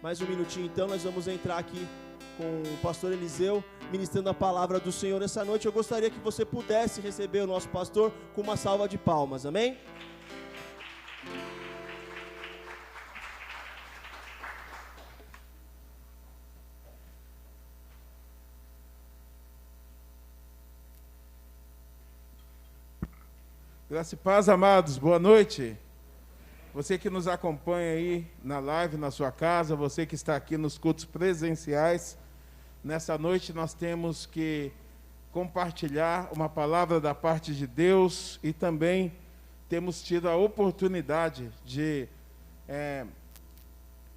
Mais um minutinho, então, nós vamos entrar aqui com o pastor Eliseu, ministrando a palavra do Senhor nessa noite. Eu gostaria que você pudesse receber o nosso pastor com uma salva de palmas, amém? Graça e paz, amados, boa noite. Você que nos acompanha aí na live, na sua casa, você que está aqui nos cultos presenciais, nessa noite nós temos que compartilhar uma palavra da parte de Deus e também temos tido a oportunidade de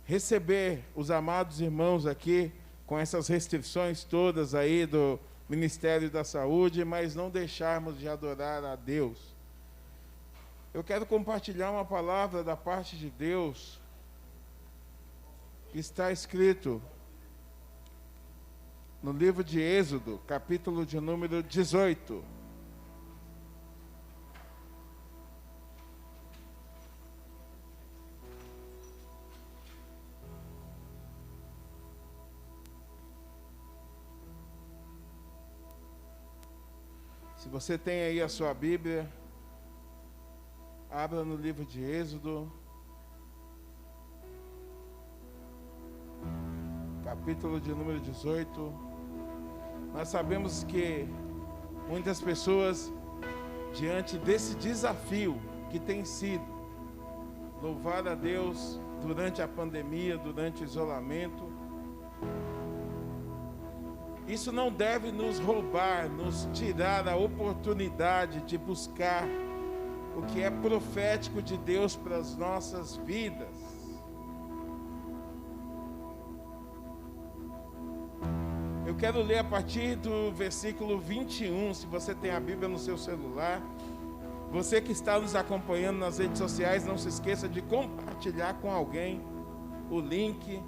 receber os amados irmãos aqui com essas restrições todas aí do Ministério da Saúde, mas não deixarmos de adorar a Deus. Eu quero compartilhar uma palavra da parte de Deus que está escrito no livro de Êxodo, capítulo de número 18. Se você tem aí a sua Bíblia, abra no livro de Êxodo, capítulo de número 18. Nós sabemos que muitas pessoas, diante desse desafio que tem sido louvar a Deus durante a pandemia, durante o isolamento, isso não deve nos roubar, nos tirar a oportunidade de buscar o que é profético de Deus para as nossas vidas. Eu quero ler a partir do versículo 21, se você tem a Bíblia no seu celular. Você que está nos acompanhando nas redes sociais, não se esqueça de compartilhar com alguém o link.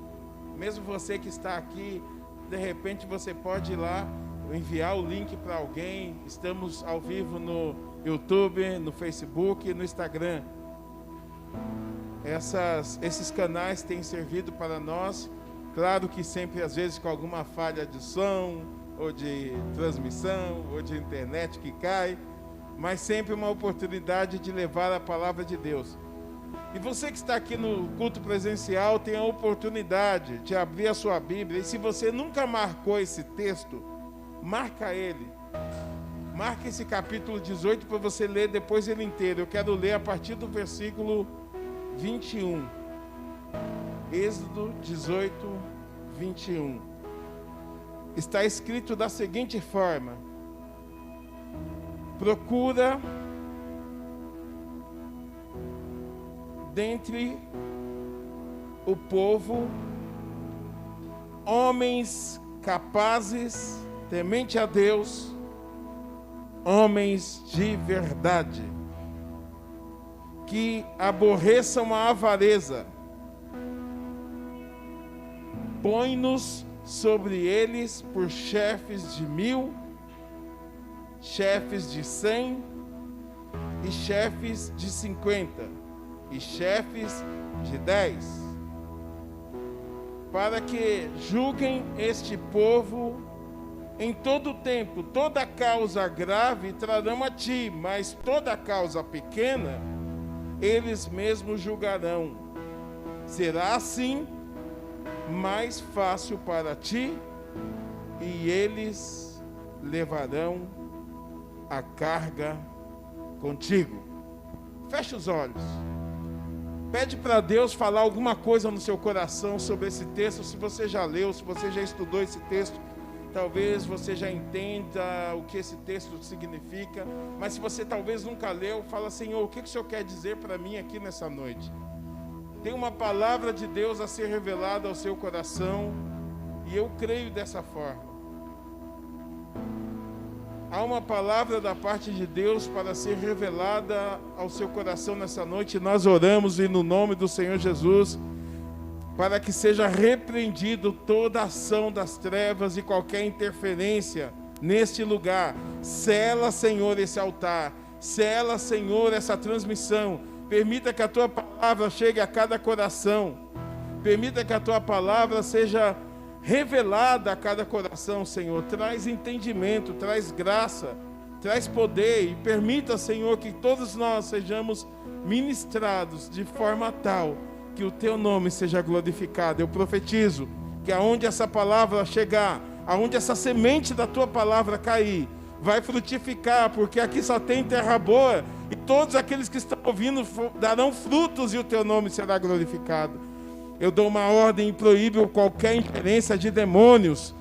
Mesmo você que está aqui, de repente você pode ir lá, enviar o link para alguém. Estamos ao vivo no YouTube, no Facebook, no Instagram. Esses canais têm servido para nós, claro que sempre às vezes com alguma falha de som, ou de transmissão, ou de internet que cai, mas sempre uma oportunidade de levar a palavra de Deus. E você que está aqui no culto presencial tem a oportunidade de abrir a sua Bíblia, e se você nunca marcou esse texto, marca ele. Marque esse capítulo 18 para você ler depois ele inteiro. Eu quero ler a partir do versículo 21. Êxodo 18, 21. Está escrito da seguinte forma: procura dentre o povo homens capazes, temente a Deus, homens de verdade, que aborreçam a avareza. Põe-nos sobre eles por chefes de 1000, chefes de 100, e chefes de 50, e chefes de 10, para que julguem este povo em todo tempo. Toda causa grave trarão a ti, mas toda causa pequena eles mesmos julgarão. Será assim mais fácil para ti, e eles levarão a carga contigo. Feche os olhos. Pede para Deus falar alguma coisa no seu coração sobre esse texto. Se você já leu, se você já estudou esse texto, talvez você já entenda o que esse texto significa, mas se você talvez nunca leu, fala: Senhor, o que o Senhor quer dizer para mim aqui nessa noite? Tem uma palavra de Deus a ser revelada ao seu coração, e eu creio dessa forma. Há uma palavra da parte de Deus para ser revelada ao seu coração nessa noite. Nós oramos e no nome do Senhor Jesus, para que seja repreendido toda ação das trevas e qualquer interferência neste lugar. Sela, Senhor, esse altar. Sela, Senhor, essa transmissão. Permita que a Tua palavra chegue a cada coração. Permita que a Tua palavra seja revelada a cada coração, Senhor. Traz entendimento, traz graça, traz poder. E permita, Senhor, que todos nós sejamos ministrados de forma tal que o Teu nome seja glorificado. Eu profetizo que aonde essa palavra chegar, aonde essa semente da Tua palavra cair, vai frutificar, porque aqui só tem terra boa, e todos aqueles que estão ouvindo darão frutos e o Teu nome será glorificado. Eu dou uma ordem e proíbo qualquer ingerência de demônios,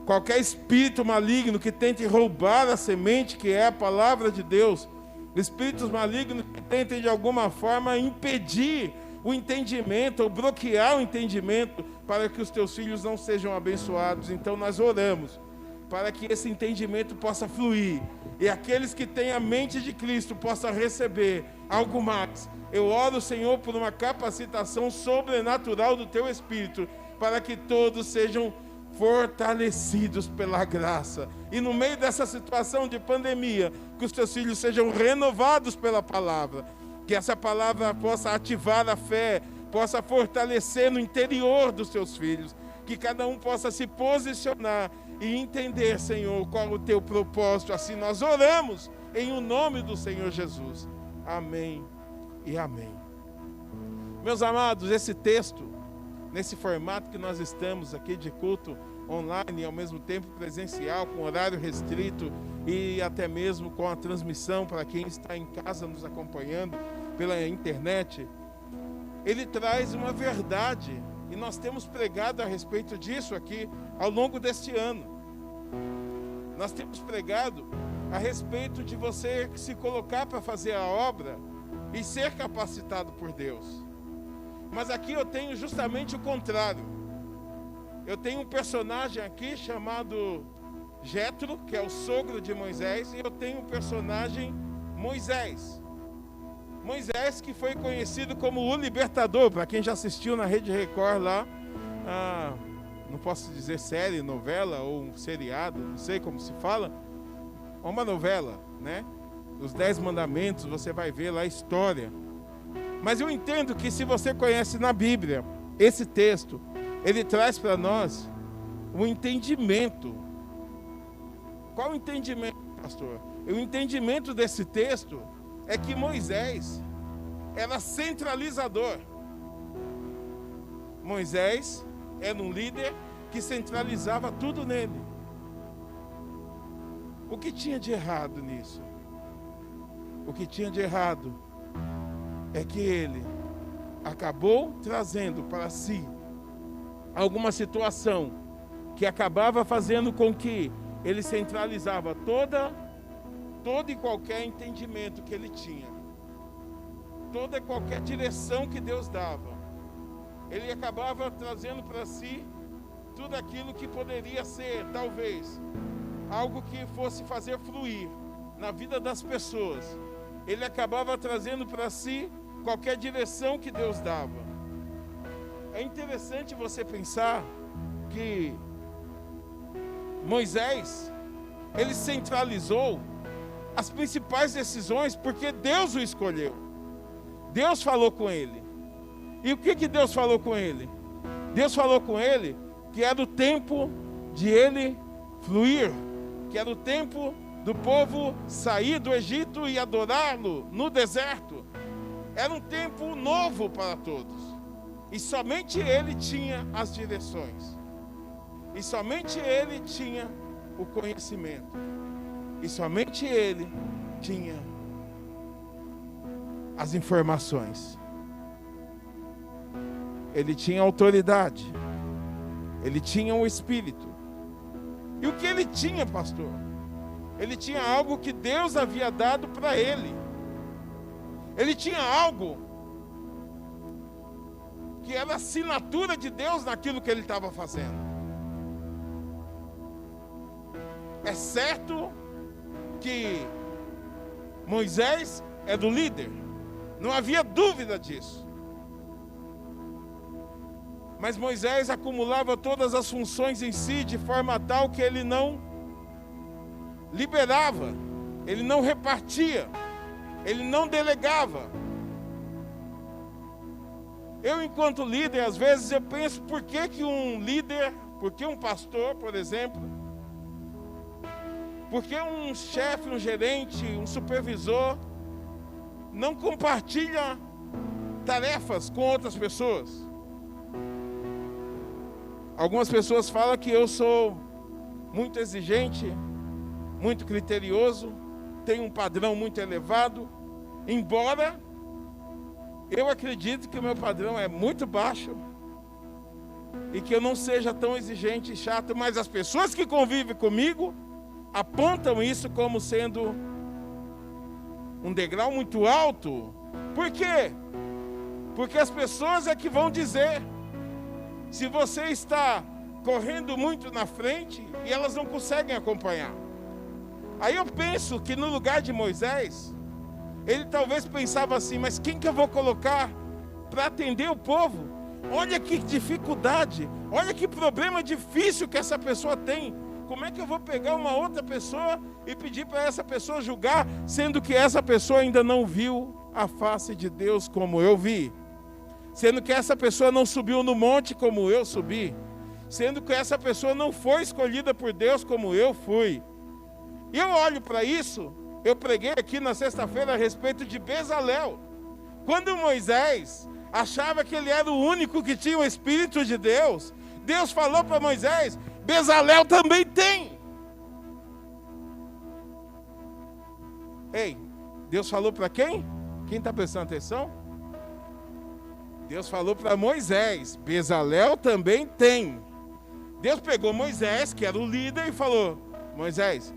qualquer espírito maligno que tente roubar a semente que é a palavra de Deus, espíritos malignos que tentem de alguma forma impedir o entendimento ou bloquear o entendimento para que os Teus filhos não sejam abençoados. Então nós oramos para que esse entendimento possa fluir e aqueles que têm a mente de Cristo possam receber algo mais. Eu oro, Senhor, por uma capacitação sobrenatural do Teu Espírito, para que todos sejam fortalecidos pela graça. E no meio dessa situação de pandemia, que os Teus filhos sejam renovados pela palavra, que essa palavra possa ativar a fé, possa fortalecer no interior dos Teus filhos, que cada um possa se posicionar e entender, Senhor, qual o Teu propósito. Assim nós oramos em o nome do Senhor Jesus. Amém e amém. Meus amados, esse texto, nesse formato que nós estamos aqui de culto online e ao mesmo tempo presencial, com horário restrito e até mesmo com a transmissão para quem está em casa nos acompanhando pela internet, ele traz uma verdade, e nós temos pregado a respeito disso aqui ao longo deste ano. Nós temos pregado a respeito de você se colocar para fazer a obra e ser capacitado por Deus. Mas aqui eu tenho justamente o contrário. Eu tenho um personagem aqui chamado Jétro, que é o sogro de Moisés, e eu tenho um personagem Moisés. Moisés, que foi conhecido como o libertador, para quem já assistiu na Rede Record lá, não posso dizer série, novela ou um seriado, não sei como se fala, uma novela, né? Os 10 mandamentos, você vai ver lá a história. Mas eu entendo que se você conhece na Bíblia esse texto, ele traz para nós um entendimento. Qual o entendimento, pastor? O entendimento desse texto é que Moisés era centralizador. Moisés era um líder que centralizava tudo nele. O que tinha de errado nisso? O que tinha de errado é que ele acabou trazendo para si alguma situação que acabava fazendo com que ele centralizava todo e qualquer entendimento que ele tinha, toda e qualquer direção que Deus dava. Ele acabava trazendo para si tudo aquilo que poderia ser, talvez, algo que fosse fazer fluir na vida das pessoas. Ele acabava trazendo para si qualquer direção que Deus dava. É interessante você pensar que Moisés, ele centralizou as principais decisões porque Deus o escolheu. Deus falou com ele. E o que Deus falou com ele? Deus falou com ele que era o tempo de ele fluir, que era o tempo do povo sair do Egito e adorá-lo no deserto. Era um tempo novo para todos. E somente ele tinha as direções. E somente ele tinha o conhecimento. E somente ele tinha as informações. Ele tinha autoridade. Ele tinha o Espírito. E o que ele tinha, pastor? Ele tinha algo que Deus havia dado para ele. Ele tinha algo que era a assinatura de Deus naquilo que ele estava fazendo. É certo que Moisés é do líder, não havia dúvida disso. Mas Moisés acumulava todas as funções em si de forma tal que ele não liberava, ele não repartia, ele não delegava. Eu, enquanto líder, às vezes eu penso, por que um líder, por que um pastor, por exemplo, por que um chefe, um gerente, um supervisor não compartilha tarefas com outras pessoas? Algumas pessoas falam que eu sou muito exigente, muito criterioso, tenho um padrão muito elevado, embora eu acredito que o meu padrão é muito baixo e que eu não seja tão exigente e chato, mas as pessoas que convivem comigo apontam isso como sendo um degrau muito alto. Por quê? Porque as pessoas é que vão dizer se você está correndo muito na frente e elas não conseguem acompanhar. Aí eu penso que no lugar de Moisés, ele talvez pensava assim, mas quem que eu vou colocar para atender o povo? Olha que dificuldade, olha que problema difícil que essa pessoa tem. Como é que eu vou pegar uma outra pessoa e pedir para essa pessoa julgar, sendo que essa pessoa ainda não viu a face de Deus como eu vi? Sendo que essa pessoa não subiu no monte como eu subi, sendo que essa pessoa não foi escolhida por Deus como eu fui. E eu olho para isso, eu preguei aqui na sexta-feira a respeito de Bezalel. Quando Moisés achava que ele era o único que tinha o Espírito de Deus, Deus falou para Moisés, Bezalel também tem. Ei, Deus falou para quem? Quem está prestando atenção? Deus falou para Moisés, Bezalel também tem. Deus pegou Moisés, que era o líder, e falou, Moisés,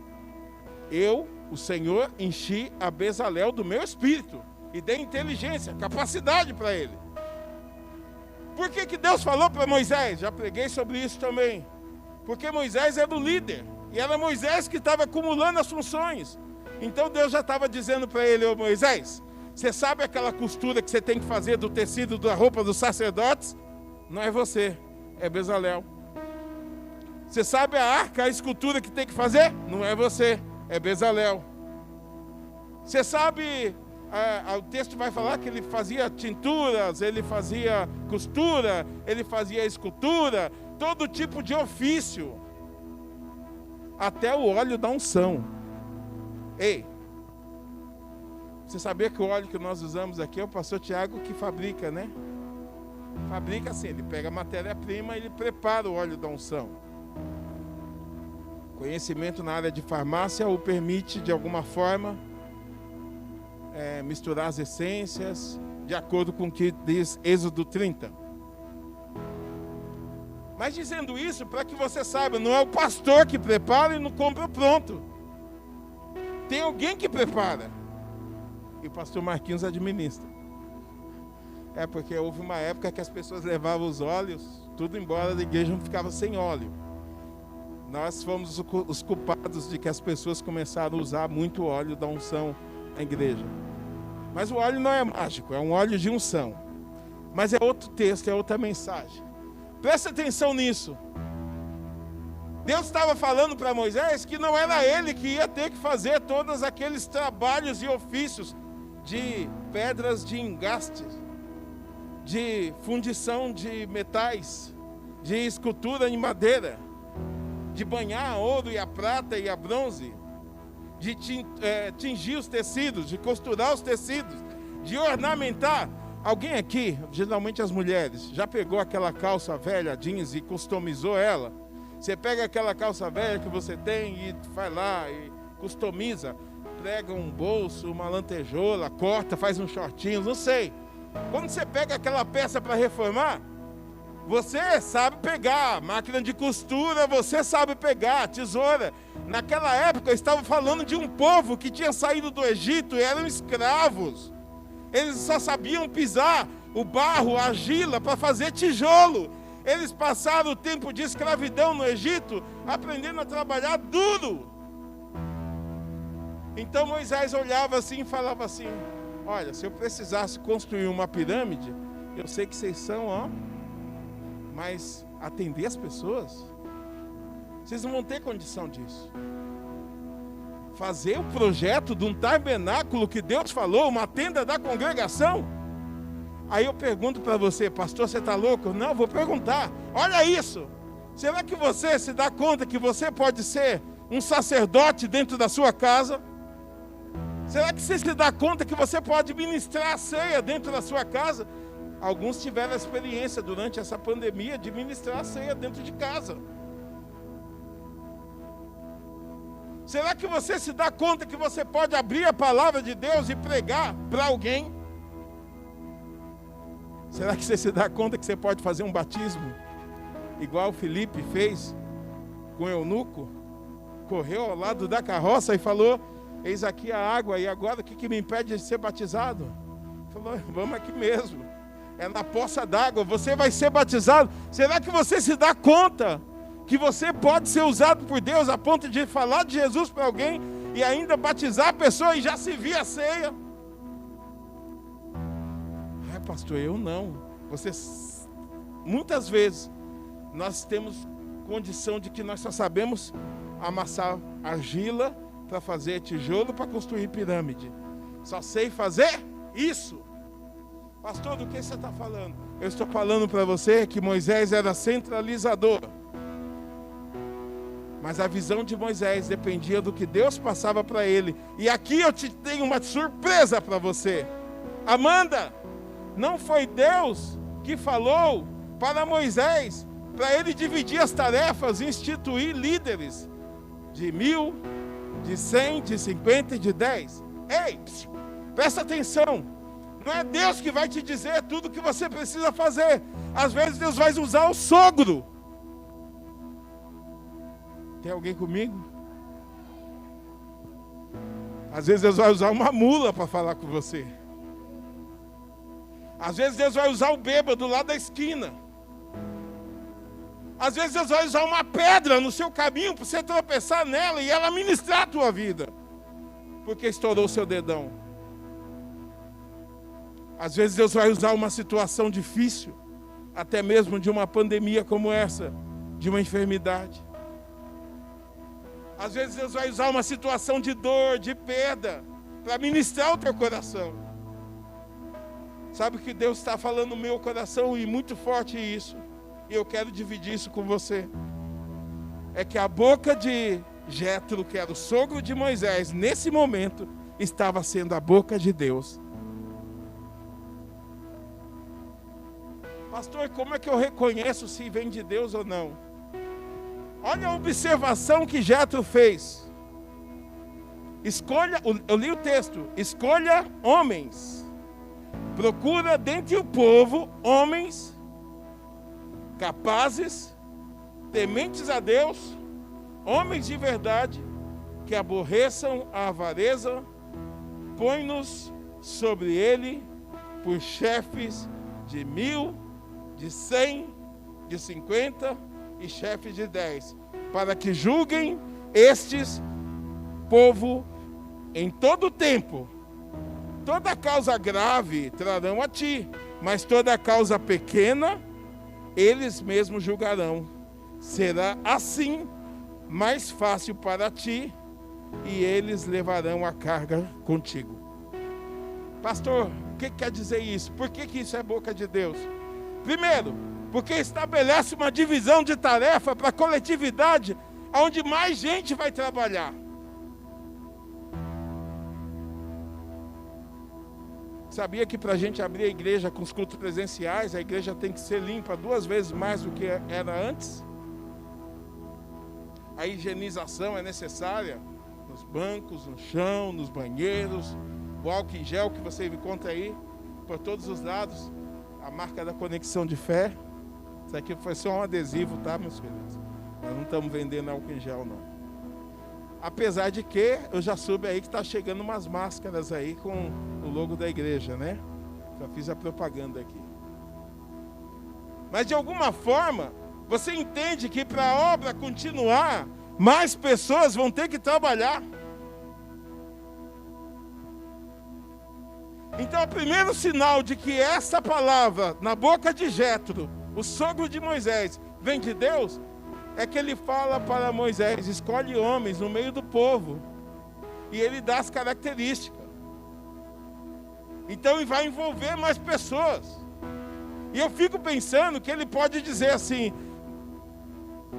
eu, o Senhor, enchi a Bezalel do meu espírito e dei inteligência, capacidade para ele. Por que Deus falou para Moisés? Já preguei sobre isso também. Porque Moisés era o líder, e era Moisés que estava acumulando as funções. Então Deus já estava dizendo para ele, ô Moisés, você sabe aquela costura que você tem que fazer do tecido da roupa dos sacerdotes? Não é você, é Bezalel. Você sabe a arca, a escultura que tem que fazer? Não é você, é Bezalel. Você sabe, o texto vai falar que ele fazia tinturas, ele fazia costura, ele fazia escultura, todo tipo de ofício. Até o óleo da unção. Ei, você sabia que o óleo que nós usamos aqui é o pastor Tiago que fabrica, né? Fabrica assim, ele pega a matéria-prima e ele prepara o óleo da unção. Conhecimento na área de farmácia o permite, de alguma forma, misturar as essências, de acordo com o que diz Êxodo 30. Mas dizendo isso, para que você saiba, não é o pastor que prepara e não compra pronto. Tem alguém que prepara. E o pastor Marquinhos administra. Porque houve uma época que as pessoas levavam os óleos, tudo embora da igreja não ficava sem óleo. Nós fomos os culpados de que as pessoas começaram a usar muito óleo da unção na igreja. Mas o óleo não é mágico, é um óleo de unção. Mas é outro texto, é outra mensagem. Presta atenção nisso. Deus estava falando para Moisés que não era ele que ia ter que fazer todos aqueles trabalhos e ofícios de pedras de engaste, de fundição de metais, de escultura em madeira, de banhar a ouro e a prata e a bronze, de tingir os tecidos, de costurar os tecidos, de ornamentar. Alguém aqui, geralmente as mulheres, já pegou aquela calça velha jeans e customizou ela? Você pega aquela calça velha que você tem e vai lá e customiza, prega um bolso, uma lantejola, corta, faz um shortinho, não sei. Quando você pega aquela peça para reformar, você sabe pegar, máquina de costura, você sabe pegar, tesoura. Naquela época eu estava falando de um povo que tinha saído do Egito e eram escravos. Eles só sabiam pisar o barro, a argila para fazer tijolo. Eles passaram o tempo de escravidão no Egito, aprendendo a trabalhar duro. Então Moisés olhava assim e falava assim, olha, se eu precisasse construir uma pirâmide, eu sei que vocês são, mas atender as pessoas, vocês não vão ter condição disso. Fazer o projeto de um tabernáculo que Deus falou, uma tenda da congregação, Aí eu pergunto para você, pastor, você está louco? Não, vou perguntar. Olha isso. Será que você se dá conta que você pode ser um sacerdote dentro da sua casa? Será que você se dá conta que você pode ministrar a ceia dentro da sua casa? Alguns tiveram a experiência durante essa pandemia de ministrar a ceia dentro de casa. Será que você se dá conta que você pode abrir a palavra de Deus e pregar para alguém? Será que você se dá conta que você pode fazer um batismo? Igual o Felipe fez com o eunuco? Correu ao lado da carroça e falou, eis aqui a água, e agora o que me impede de ser batizado? Falou, vamos aqui mesmo. É na poça d'água, você vai ser batizado. Será que você se dá conta que você pode ser usado por Deus a ponto de falar de Jesus para alguém e ainda batizar a pessoa e já se vir a ceia? Ah, pastor, eu não. Muitas vezes nós temos condição de que nós só sabemos amassar argila para fazer tijolo para construir pirâmide. Só sei fazer isso. Pastor, do que você está falando? Eu estou falando para você que Moisés era centralizador. Mas a visão de Moisés dependia do que Deus passava para ele. E aqui eu tenho uma surpresa para você. Amanda, não foi Deus que falou para Moisés, para ele dividir as tarefas e instituir líderes de 1000, de 100, de 50 e de 10. Ei, presta atenção. Não é Deus que vai te dizer tudo o que você precisa fazer. Às vezes Deus vai usar o sogro. Tem alguém comigo? Às vezes Deus vai usar uma mula para falar com você. Às vezes Deus vai usar o bêbado lá da esquina. Às vezes Deus vai usar uma pedra no seu caminho para você tropeçar nela e ela ministrar a tua vida. Porque estourou o seu dedão. Às vezes Deus vai usar uma situação difícil, até mesmo de uma pandemia como essa, de uma enfermidade. Às vezes Deus vai usar uma situação de dor, de perda, para ministrar o teu coração. Sabe o que Deus está falando no meu coração, e muito forte isso, e eu quero dividir isso com você. É que a boca de Jétro, que era o sogro de Moisés, nesse momento, estava sendo a boca de Deus. Pastor, como é que eu reconheço se vem de Deus ou não? Olha a observação que Jétro fez. Escolha, eu li o texto, escolha homens. Procura dentre o povo homens capazes, tementes a Deus, homens de verdade, que aborreçam a avareza, põe-nos sobre ele por chefes de 1000, de 100, de 50 e chefes de 10, para que julguem estes povo em todo tempo. Toda causa grave trarão a ti, mas toda causa pequena eles mesmos julgarão. Será assim mais fácil para ti, e eles levarão a carga contigo. Pastor, o que quer dizer isso? Por que isso é boca de Deus? Primeiro, porque estabelece uma divisão de tarefa para a coletividade, onde mais gente vai trabalhar. Sabia que para a gente abrir a igreja com os cultos presenciais, a igreja tem que ser limpa 2 vezes mais do que era antes? A higienização é necessária nos bancos, no chão, nos banheiros, o álcool em gel que você encontra aí por todos os lados, a marca da Conexão de Fé. Isso aqui foi só um adesivo, tá, meus queridos? Nós não estamos vendendo álcool em gel, não. Apesar de que eu já soube aí que está chegando umas máscaras aí com o logo da igreja, né? Já fiz a propaganda aqui. Mas de alguma forma, você entende que para a obra continuar, mais pessoas vão ter que trabalhar. Então, o primeiro sinal de que essa palavra, na boca de Jétro, o sogro de Moisés, vem de Deus, é que ele fala para Moisés, escolhe homens no meio do povo, e ele dá as características. Então ele vai envolver mais pessoas. E eu fico pensando que ele pode dizer assim: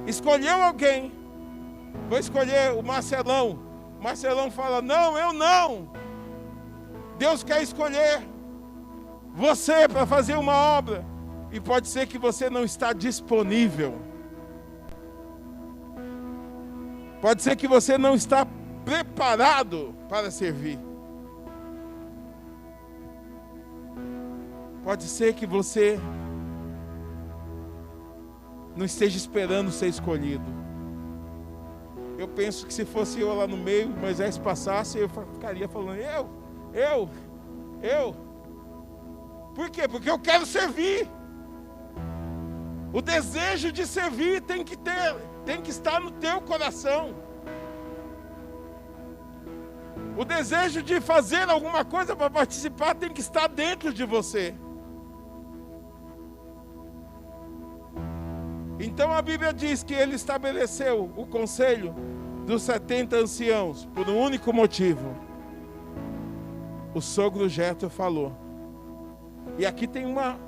escolheu alguém, vou escolher o Marcelão. O Marcelão fala: não, eu não. Deus quer escolher você para fazer uma obra. E pode ser que você não está disponível. Pode ser que você não está preparado para servir. Pode ser que você não esteja esperando ser escolhido. Eu penso que se fosse eu lá no meio, Moisés passasse, eu ficaria falando: eu. Por quê? Porque eu quero servir. O desejo de servir tem que estar no teu coração. O desejo de fazer alguma coisa para participar tem que estar dentro de você. Então a Bíblia diz que ele estabeleceu o conselho dos 70 anciãos por um único motivo. O sogro Jetro falou. E aqui tem uma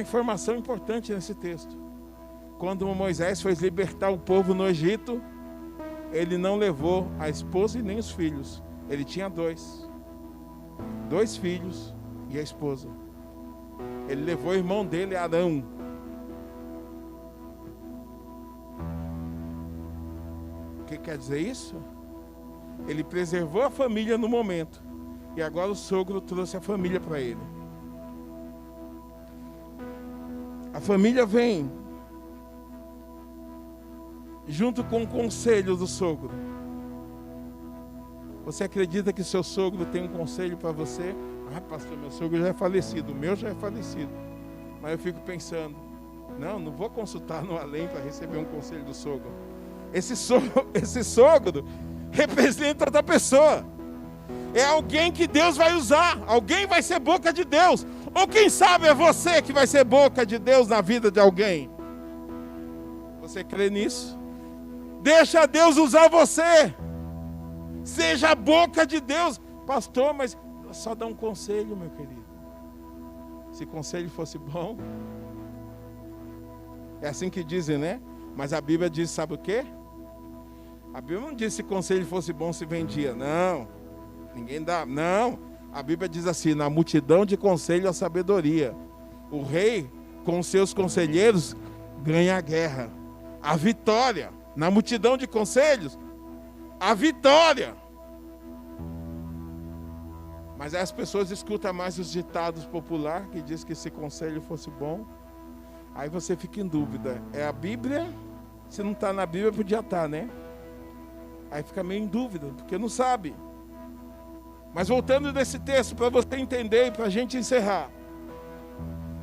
informação importante nesse texto. Quando Moisés foi libertar o povo no Egito, ele não levou a esposa e nem os filhos. Ele tinha dois filhos e a esposa. Ele levou o irmão dele, Arão. O que quer dizer isso? Ele preservou a família no momento. E agora o sogro trouxe a família para ele. A família vem junto com o conselho do sogro. Você acredita que seu sogro tem um conselho para você? Ah, pastor, meu sogro já é falecido, o meu já é falecido. Mas eu fico pensando, não vou consultar no além para receber um conselho do sogro. Esse sogro representa outra pessoa. É alguém que Deus vai usar. Alguém vai ser boca de Deus. Ou quem sabe é você que vai ser boca de Deus na vida de alguém. Você crê nisso? Deixa Deus usar você. Seja a boca de Deus. Pastor, mas só dá um conselho, meu querido. Se conselho fosse bom. É assim que dizem, né? Mas a Bíblia diz, sabe o quê? A Bíblia não diz se conselho fosse bom se vendia. Não. Ninguém dá. Não. A Bíblia diz assim: na multidão de conselho a sabedoria. O rei, com seus conselheiros, ganha a guerra. A vitória. Na multidão de conselhos, a vitória. Mas aí as pessoas escutam mais os ditados populares, que diz que se conselho fosse bom. Aí você fica em dúvida. É a Bíblia? Se não está na Bíblia, podia estar, né? Aí fica meio em dúvida, porque não sabe. Mas voltando nesse texto, para você entender e para a gente encerrar.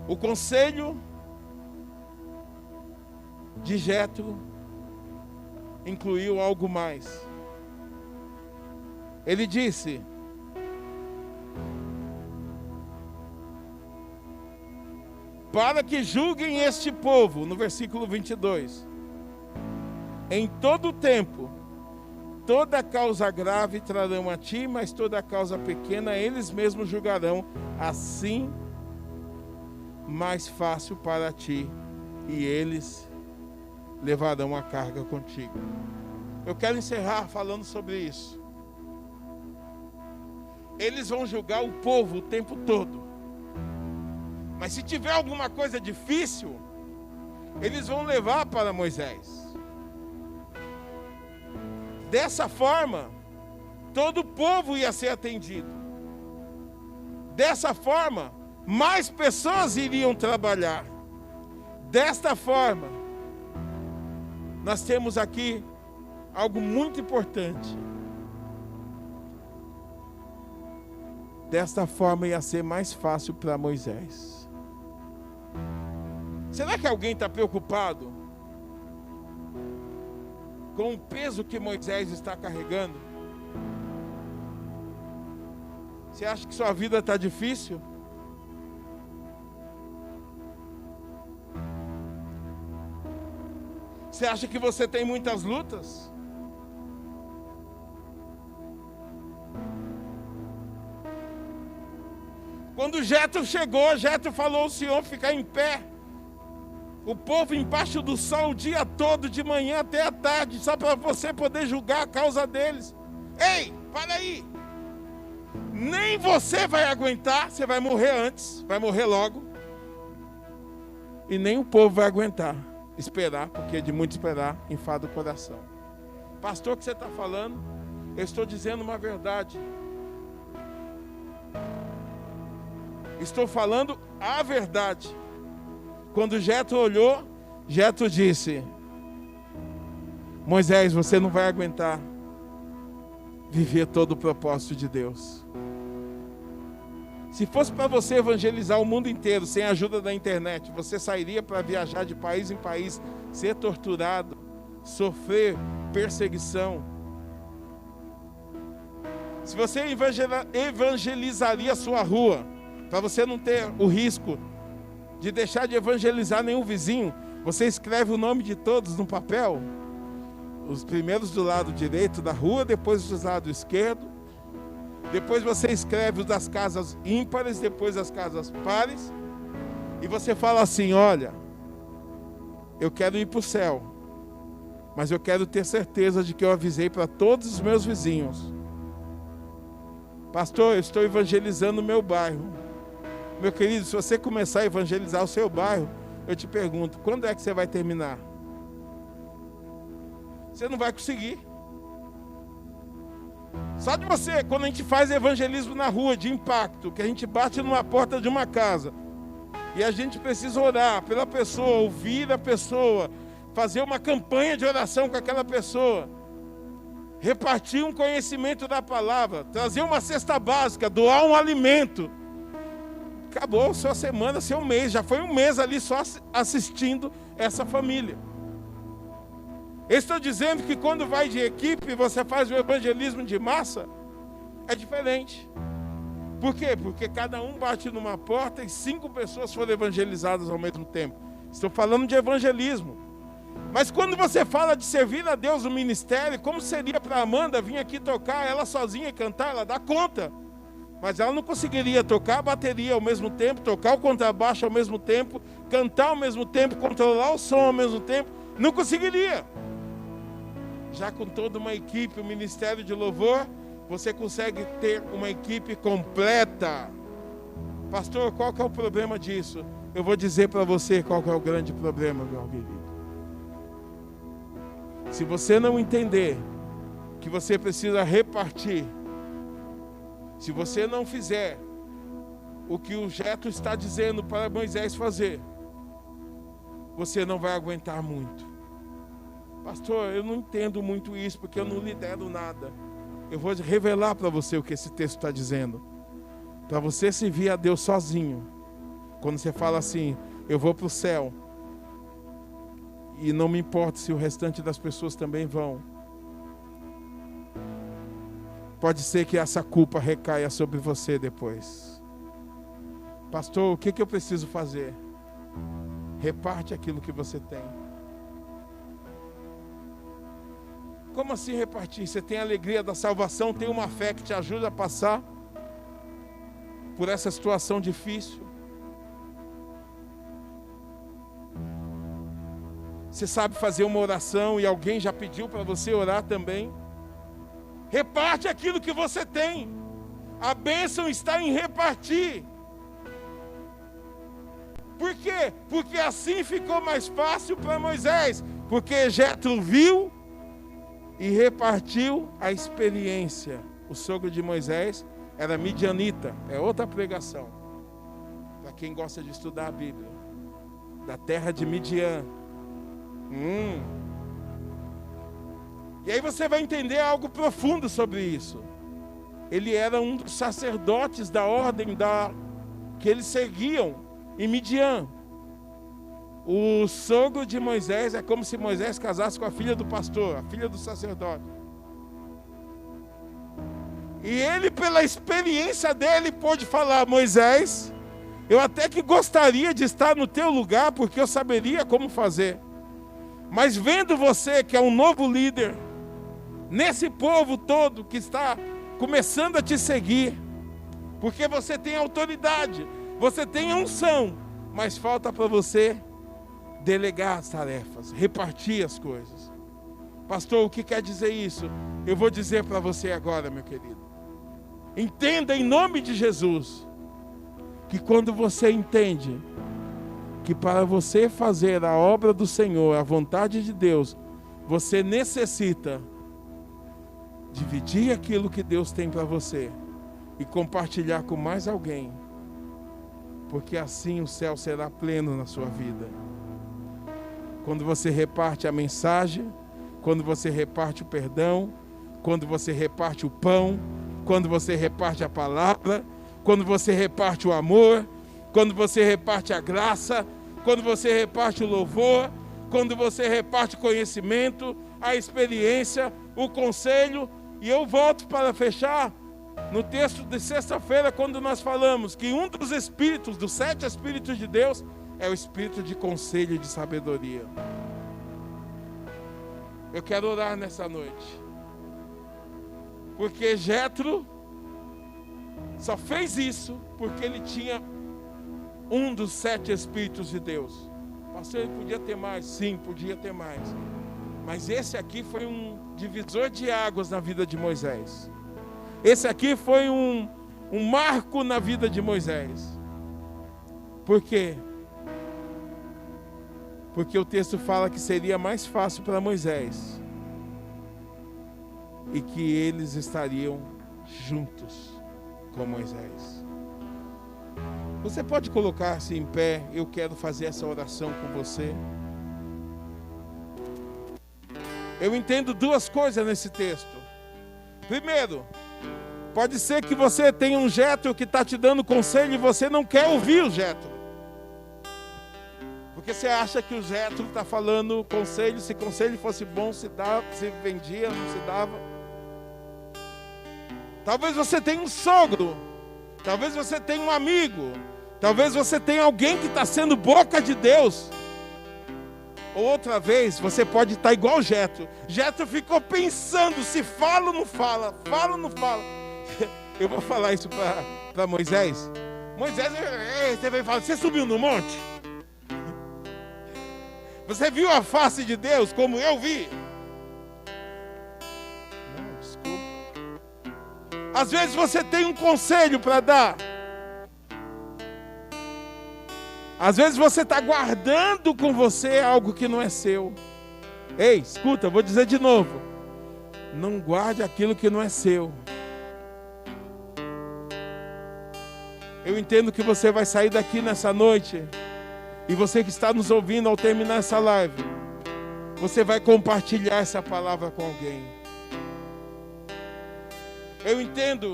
O conselho de Jetro incluiu algo mais. Ele disse: para que julguem este povo, no versículo 22, em todo o tempo, toda causa grave trarão a ti, mas toda causa pequena eles mesmos julgarão, assim mais fácil para ti, e eles levarão a carga contigo. Eu quero encerrar falando sobre isso. Eles vão julgar o povo o tempo todo. Mas se tiver alguma coisa difícil, eles vão levar para Moisés. Dessa forma, todo o povo ia ser atendido. Dessa forma, mais pessoas iriam trabalhar. Desta forma, nós temos aqui algo muito importante. Desta forma ia ser mais fácil para Moisés. Será que alguém está preocupado com o peso que Moisés está carregando? Você acha que sua vida está difícil? Você acha que você tem muitas lutas? Quando Jetro chegou, Jetro falou ao Senhor ficar em pé. O povo embaixo do sol o dia todo, de manhã até a tarde, só para você poder julgar a causa deles. Ei, para aí! Nem você vai aguentar, você vai morrer antes, vai morrer logo. E nem o povo vai aguentar esperar, porque de muito esperar enfada o coração. Pastor, o que você está falando? Eu estou dizendo uma verdade. Estou falando a verdade. Quando Jetro olhou, Jetro disse: Moisés, você não vai aguentar viver todo o propósito de Deus. Se fosse para você evangelizar o mundo inteiro sem a ajuda da internet, você sairia para viajar de país em país, ser torturado, sofrer perseguição. Se você evangelizaria a sua rua, para você não ter o risco de deixar de evangelizar nenhum vizinho, você escreve o nome de todos no papel, os primeiros do lado direito da rua, depois do lado esquerdo, depois você escreve os das casas ímpares, depois das casas pares, e você fala assim: olha, eu quero ir para o céu, mas eu quero ter certeza de que eu avisei para todos os meus vizinhos. Pastor, eu estou evangelizando o meu bairro. Meu querido, se você começar a evangelizar o seu bairro, eu te pergunto, quando é que você vai terminar? Você não vai conseguir. Só de você, quando a gente faz evangelismo na rua, de impacto, que a gente bate numa porta de uma casa, e a gente precisa orar pela pessoa, ouvir a pessoa, fazer uma campanha de oração com aquela pessoa, repartir um conhecimento da palavra, trazer uma cesta básica, doar um alimento. Acabou sua semana, seu mês, já foi um mês ali só assistindo essa família. Eu estou dizendo que quando vai de equipe, você faz o evangelismo de massa, é diferente. Por quê? Porque cada um bate numa porta e 5 pessoas foram evangelizadas ao mesmo tempo. Estou falando de evangelismo. Mas quando você fala de servir a Deus no ministério, como seria para a Amanda vir aqui tocar, ela sozinha e cantar? Ela dá conta. Mas ela não conseguiria tocar a bateria ao mesmo tempo, tocar o contrabaixo ao mesmo tempo, cantar ao mesmo tempo, controlar o som ao mesmo tempo. Não conseguiria. Já com toda uma equipe, o ministério de louvor, você consegue ter uma equipe completa. Pastor, qual que é o problema disso? Eu vou dizer para você qual que é o grande problema, meu querido. Se você não entender que você precisa repartir, se você não fizer o que o Jetro está dizendo para Moisés fazer, você não vai aguentar muito. Pastor, eu não entendo muito isso, porque eu não lidero nada. Eu vou revelar para você o que esse texto está dizendo. Para você servir a Deus sozinho, quando você fala assim, eu vou para o céu, e não me importa se o restante das pessoas também vão, pode ser que essa culpa recaia sobre você depois. Pastor, o que eu preciso fazer? Reparte aquilo que você tem. Como assim repartir? Você tem a alegria da salvação, tem uma fé que te ajuda a passar por essa situação difícil. Você sabe fazer uma oração e alguém já pediu para você orar também. Reparte aquilo que você tem. A bênção está em repartir. Por quê? Porque assim ficou mais fácil para Moisés. Porque Jetro viu e repartiu a experiência. O sogro de Moisés era midianita. É outra pregação. Para quem gosta de estudar a Bíblia. Da terra de Midian. E aí você vai entender algo profundo sobre isso. Ele era um dos sacerdotes da ordem que eles seguiam em Midian. O sogro de Moisés é como se Moisés casasse com a filha do pastor, a filha do sacerdote. E ele, pela experiência dele, pôde falar: Moisés, eu até que gostaria de estar no teu lugar, porque eu saberia como fazer. Mas vendo você que é um novo líder, nesse povo todo que está começando a te seguir, Porque você tem autoridade, você tem unção, mas falta para você delegar as tarefas, repartir as coisas. Pastor, o que quer dizer isso? Eu vou dizer para você agora, meu querido. Entenda em nome de Jesus, que quando você entende que para você fazer a obra do Senhor, a vontade de Deus, você necessita dividir aquilo que Deus tem para você e compartilhar com mais alguém, porque assim o céu será pleno na sua vida. Quando você reparte a mensagem, quando você reparte o perdão, quando você reparte o pão, quando você reparte a palavra, quando você reparte o amor, quando você reparte a graça, quando você reparte o louvor, quando você reparte o conhecimento, a experiência, o conselho. E eu volto para fechar no texto de sexta-feira, quando nós falamos que um dos espíritos, dos 7 espíritos de Deus, é o espírito de conselho e de sabedoria. Eu quero orar nessa noite, porque Jétro só fez isso porque ele tinha um dos 7 espíritos de Deus. Pastor, ele podia ter mais? Sim, podia ter mais. Mas esse aqui foi um divisor de águas na vida de Moisés. Esse aqui foi um marco na vida de Moisés. Por quê? Porque o texto fala que seria mais fácil para Moisés e que eles estariam juntos com Moisés. Você pode colocar-se em pé, eu quero fazer essa oração com você. Eu entendo 2 coisas nesse texto. Primeiro, pode ser que você tenha um Jétro que está te dando conselho e você não quer ouvir o Jétro. Porque você acha que o Jétro está falando conselho, se conselho fosse bom, se dava, se vendia, não se dava. Talvez você tenha um sogro, talvez você tenha um amigo, talvez você tenha alguém que está sendo boca de Deus. Outra vez, você pode estar igual Jétro. Jétro ficou pensando se fala ou não fala, fala ou não fala. Eu vou falar isso para Moisés. Moisés, você vai falar, você subiu no monte? Você viu a face de Deus como eu vi? Não, desculpa. Às vezes você tem um conselho para dar. Às vezes você está guardando com você algo que não é seu. Ei, escuta, eu vou dizer de novo. Não guarde aquilo que não é seu. Eu entendo que você vai sair daqui nessa noite. E você que está nos ouvindo ao terminar essa live, você vai compartilhar essa palavra com alguém. Eu entendo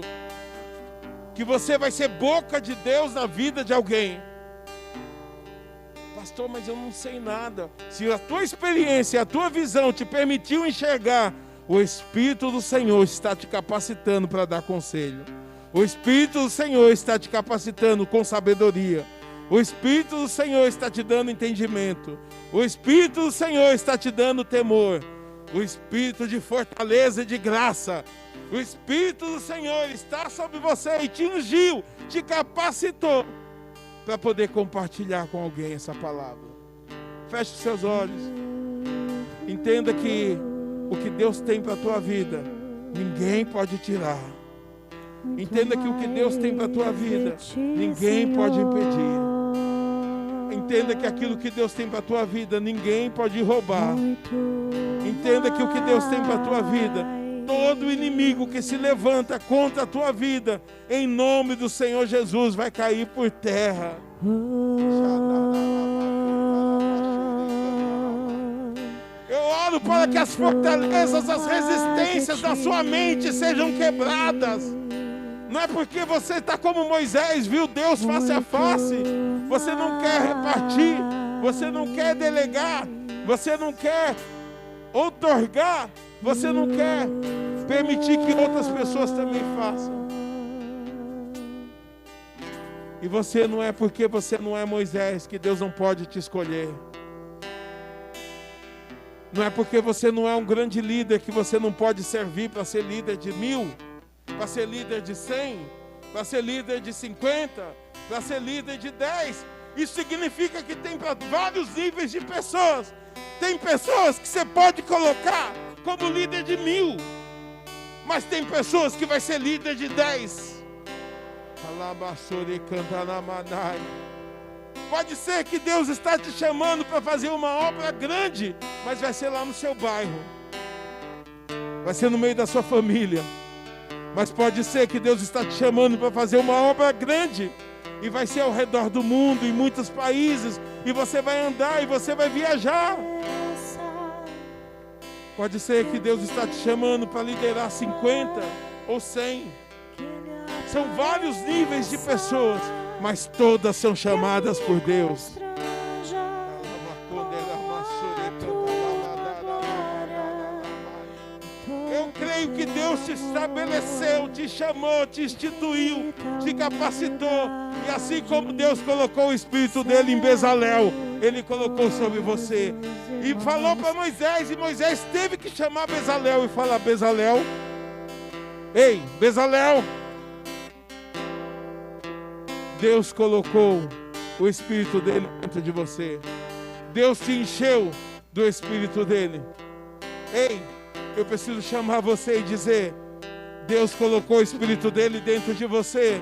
que você vai ser boca de Deus na vida de alguém. Pastor, mas eu não sei nada. Se a tua experiência, a tua visão te permitiu enxergar, o Espírito do Senhor está te capacitando para dar conselho. O Espírito do Senhor está te capacitando com sabedoria. O Espírito do Senhor está te dando entendimento. O Espírito do Senhor está te dando temor. O Espírito de fortaleza e de graça. O Espírito do Senhor está sobre você e te ungiu, te capacitou para poder compartilhar com alguém essa palavra. Feche os seus olhos. Entenda que o que Deus tem para a tua vida, ninguém pode tirar. Entenda que o que Deus tem para a tua vida, ninguém pode impedir. Entenda que aquilo que Deus tem para a tua vida, ninguém pode roubar. Entenda que o que Deus tem para a tua vida, todo inimigo que se levanta contra a tua vida, em nome do Senhor Jesus, vai cair por terra. Eu oro para que as fortalezas, as resistências da sua mente sejam quebradas. Não é porque você está como Moisés, viu Deus face a face. Você não quer repartir, você não quer delegar, você não quer outorgar, você não quer permitir que outras pessoas também façam. E você não é porque você não é Moisés que Deus não pode te escolher. Não é porque você não é um grande líder que você não pode servir para ser líder de 1000, para ser líder de 100, para ser líder de 50, para ser líder de 10. Isso significa que tem para vários níveis de pessoas. Tem pessoas que você pode colocar como líder de 1000, mas tem pessoas que vai ser líder de 10. Pode ser que Deus está te chamando para fazer uma obra grande, mas vai ser lá no seu bairro, vai ser no meio da sua família. Mas pode ser que Deus está te chamando para fazer uma obra grande, e vai ser ao redor do mundo, em muitos países, e você vai andar e você vai viajar. Pode ser que Deus está te chamando para liderar 50 ou 100. São vários níveis de pessoas, mas todas são chamadas por Deus. Eu creio que Deus te estabeleceu, te chamou, te instituiu, te capacitou. E assim como Deus colocou o Espírito dele em Bezalel, Ele colocou sobre você. E falou para Moisés, e Moisés teve que chamar Bezalel e falar: Bezalel, ei, Bezalel. Deus colocou o Espírito dele dentro de você. Deus te encheu do Espírito dele. Ei, eu preciso chamar você e dizer: Deus colocou o Espírito dele dentro de você.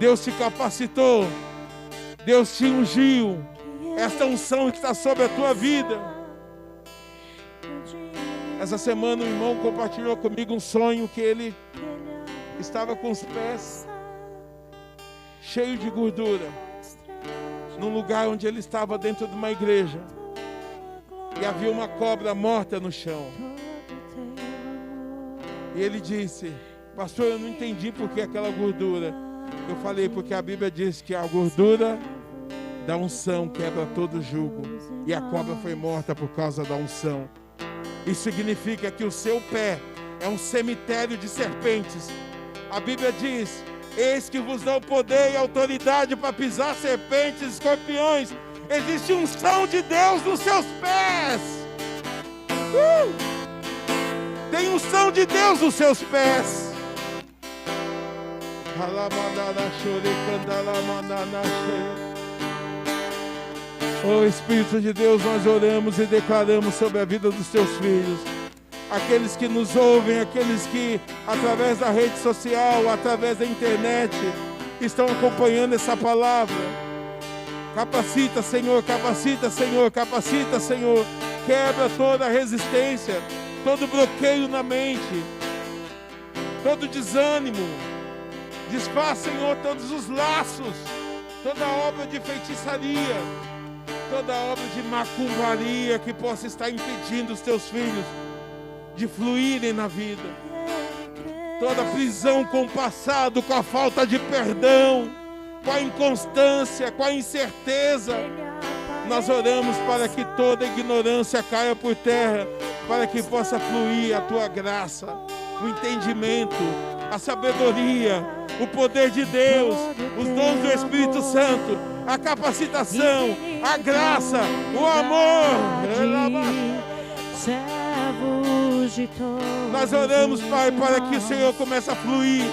Deus te capacitou. Deus te ungiu. Esta unção está sobre a tua vida. Essa semana o irmão compartilhou comigo um sonho que ele estava com os pés cheios de gordura, num lugar onde ele estava dentro de uma igreja, e havia uma cobra morta no chão. E ele disse: pastor, eu não entendi por que aquela gordura. Eu falei: porque a Bíblia diz que a gordura da unção quebra todo jugo, e a cobra foi morta por causa da unção. Isso significa que o seu pé é um cemitério de serpentes. A Bíblia diz: eis que vos dão poder e autoridade para pisar serpentes e escorpiões. Existe unção de Deus nos seus pés. Tem unção de Deus nos seus pés. Oh Espírito de Deus, nós oramos e declaramos sobre a vida dos teus filhos. Aqueles que nos ouvem, aqueles que através da rede social, através da internet, estão acompanhando essa palavra. Capacita, Senhor, capacita, Senhor, capacita, Senhor. Quebra toda a resistência, todo bloqueio na mente, todo desânimo. Desfaz, Senhor, todos os laços, toda obra de feitiçaria, toda obra de macumbaria que possa estar impedindo os teus filhos de fluírem na vida. Toda prisão com o passado, com a falta de perdão, com a inconstância, com a incerteza, nós oramos para que toda ignorância caia por terra, para que possa fluir a tua graça, o entendimento, a sabedoria, o poder de Deus, os dons do Espírito Santo, a capacitação, a graça, o amor. Nós oramos, Pai, para que o Senhor comece a fluir.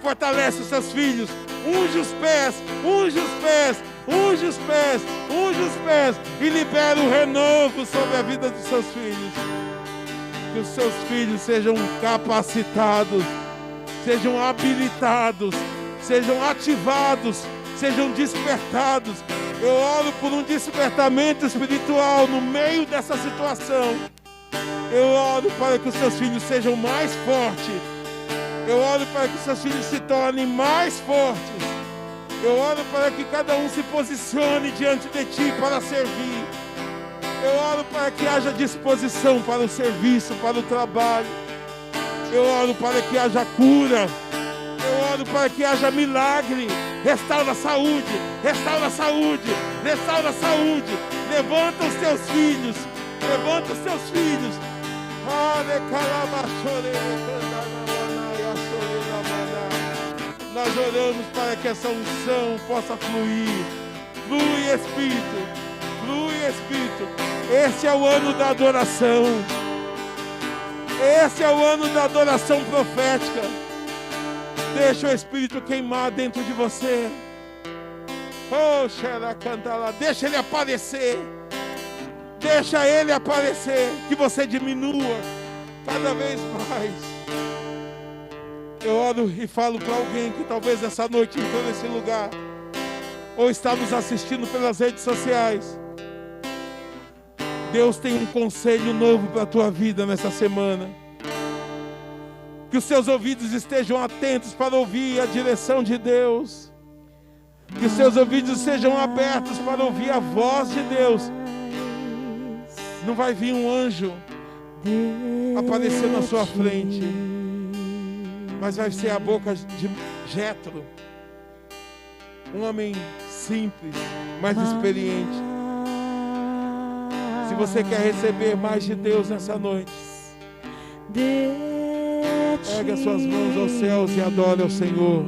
Fortalece os seus filhos. Unge os pés, unge os pés, unge os pés, unge os pés. E libera o renovo sobre a vida dos seus filhos. Que os seus filhos sejam capacitados, sejam habilitados, sejam ativados, sejam despertados. Eu oro por um despertamento espiritual no meio dessa situação. Eu oro para que os seus filhos sejam mais fortes. Eu oro para que os seus filhos se tornem mais fortes. Eu oro para que cada um se posicione diante de ti para servir. Eu oro para que haja disposição para o serviço, para o trabalho. Eu oro para que haja cura. Eu oro para que haja milagre. Restaura a saúde, restaura a saúde, restaura a saúde. Levanta os teus filhos, levanta os teus filhos. Nós oramos para que essa unção possa fluir. Flui, Espírito, flui, Espírito. Esse é o ano da adoração. Esse é o ano da adoração profética. Deixa o Espírito queimar dentro de você. Oh, xeracantala, deixa ele aparecer. Deixa ele aparecer, que você diminua cada vez mais. Eu oro e falo para alguém que talvez essa noite entrou nesse lugar, ou está nos assistindo pelas redes sociais. Deus tem um conselho novo para a tua vida nessa semana. Que os seus ouvidos estejam atentos para ouvir a direção de Deus. Que os seus ouvidos sejam abertos para ouvir a voz de Deus. Não vai vir um anjo aparecer na sua frente, mas vai ser a boca de Jetro, um homem simples, mas experiente. Se você quer receber mais de Deus nessa noite, ergue as suas mãos aos céus e adore ao Senhor.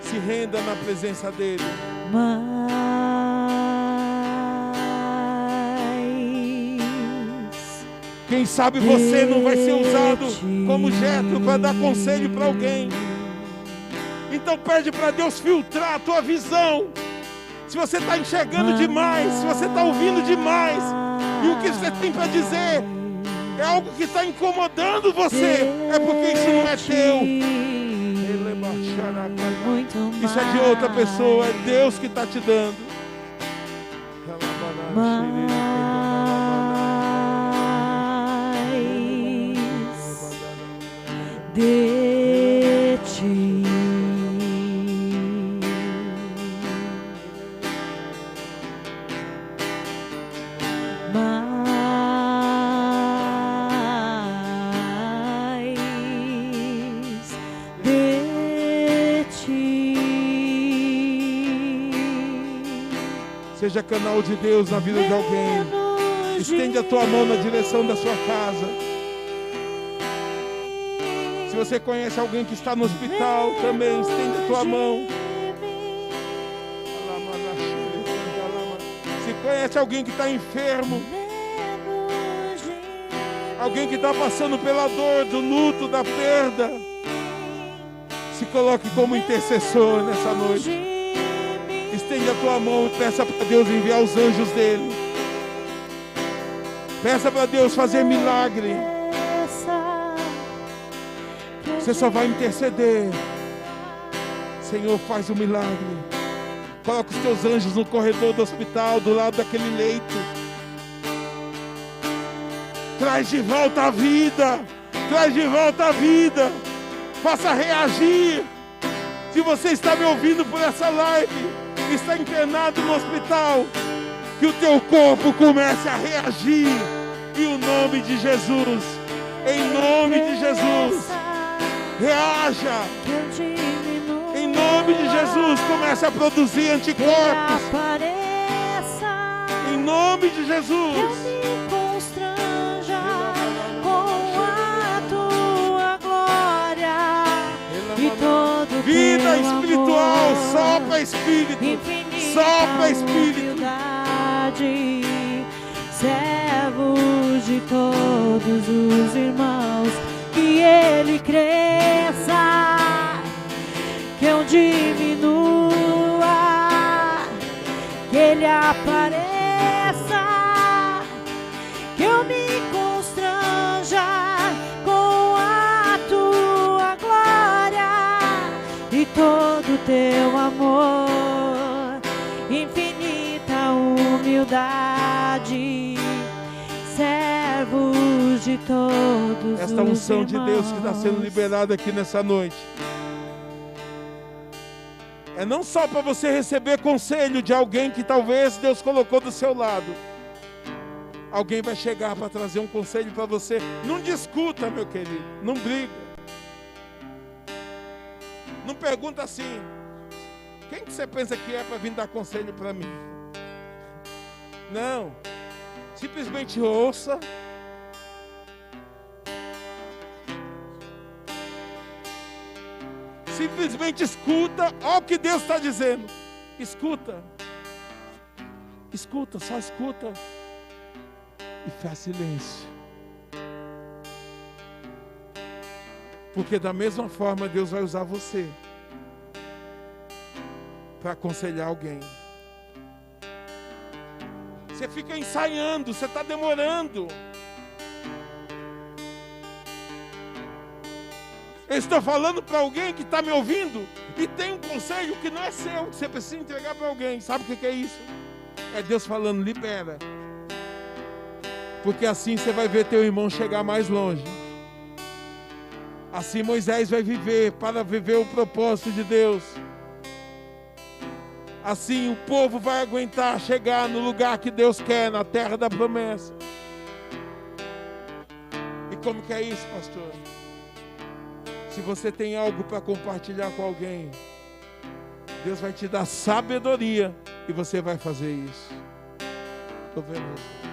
Se renda na presença dEle. Quem sabe você não vai ser usado como Jetro para dar conselho para alguém. Então pede para Deus filtrar a tua visão. Se você está enxergando demais, se você está ouvindo demais, e o que você tem para dizer é algo que está incomodando você, é porque isso não é teu. Isso é de outra pessoa, é Deus que está te dando. De ti, mais de ti. Seja canal de Deus na vida de alguém. Estende a tua mão na direção da sua casa. Se você conhece alguém que está no hospital, também estende a tua mão. Se conhece alguém que está enfermo, alguém que está passando pela dor, do luto, da perda, se coloque como intercessor nessa noite. Estende a tua mão e peça para Deus enviar os anjos dele. Peça para Deus fazer milagre. Você só vai interceder. Senhor, faz um milagre. Coloca os teus anjos no corredor do hospital, do lado daquele leito. Traz de volta a vida. Traz de volta a vida. Faça reagir. Se você está me ouvindo por essa live, está internado no hospital, que o teu corpo comece a reagir. Em o nome de Jesus. Em nome de Jesus. Reaja. Em nome de Jesus, comece a produzir anticorpos. Em nome de Jesus. Que eu me constranja com a tua glória e todo vida teu espiritual, amor, sopra Espírito, infinita sopra Espírito. humildade, servos de todos os irmãos, que ele cresça, que eu diminua, que ele apareça, que eu me constranja com a tua glória e todo teu amor, infinita humildade, servos de todos Esta os unção de Deus que está sendo irmãos. liberada aqui nessa noite é não só para você receber conselho de alguém que talvez Deus colocou do seu lado. Alguém vai chegar para trazer um conselho para você. Não discuta, meu querido, não briga. Não pergunta assim: quem que você pensa que é para vir dar conselho para mim? Não. Simplesmente ouça. Simplesmente escuta. Olha o que Deus está dizendo. Escuta. Escuta, só escuta. E faz silêncio. Porque da mesma forma Deus vai usar você para aconselhar alguém. Você fica ensaiando, você está demorando. Eu estou falando para alguém que está me ouvindo e tem um conselho que não é seu, que você precisa entregar para alguém. Sabe o que é isso? É Deus falando, libera. Porque assim você vai ver teu irmão chegar mais longe. Assim Moisés vai viver para viver o propósito de Deus. Assim o povo vai aguentar chegar no lugar que Deus quer, na terra da promessa. E como que é isso, pastor? Se você tem algo para compartilhar com alguém, Deus vai te dar sabedoria e você vai fazer isso. Estou vendo isso.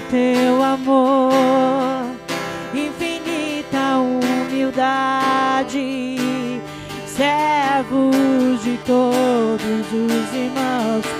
Teu amor, infinita humildade, servos de todos os irmãos.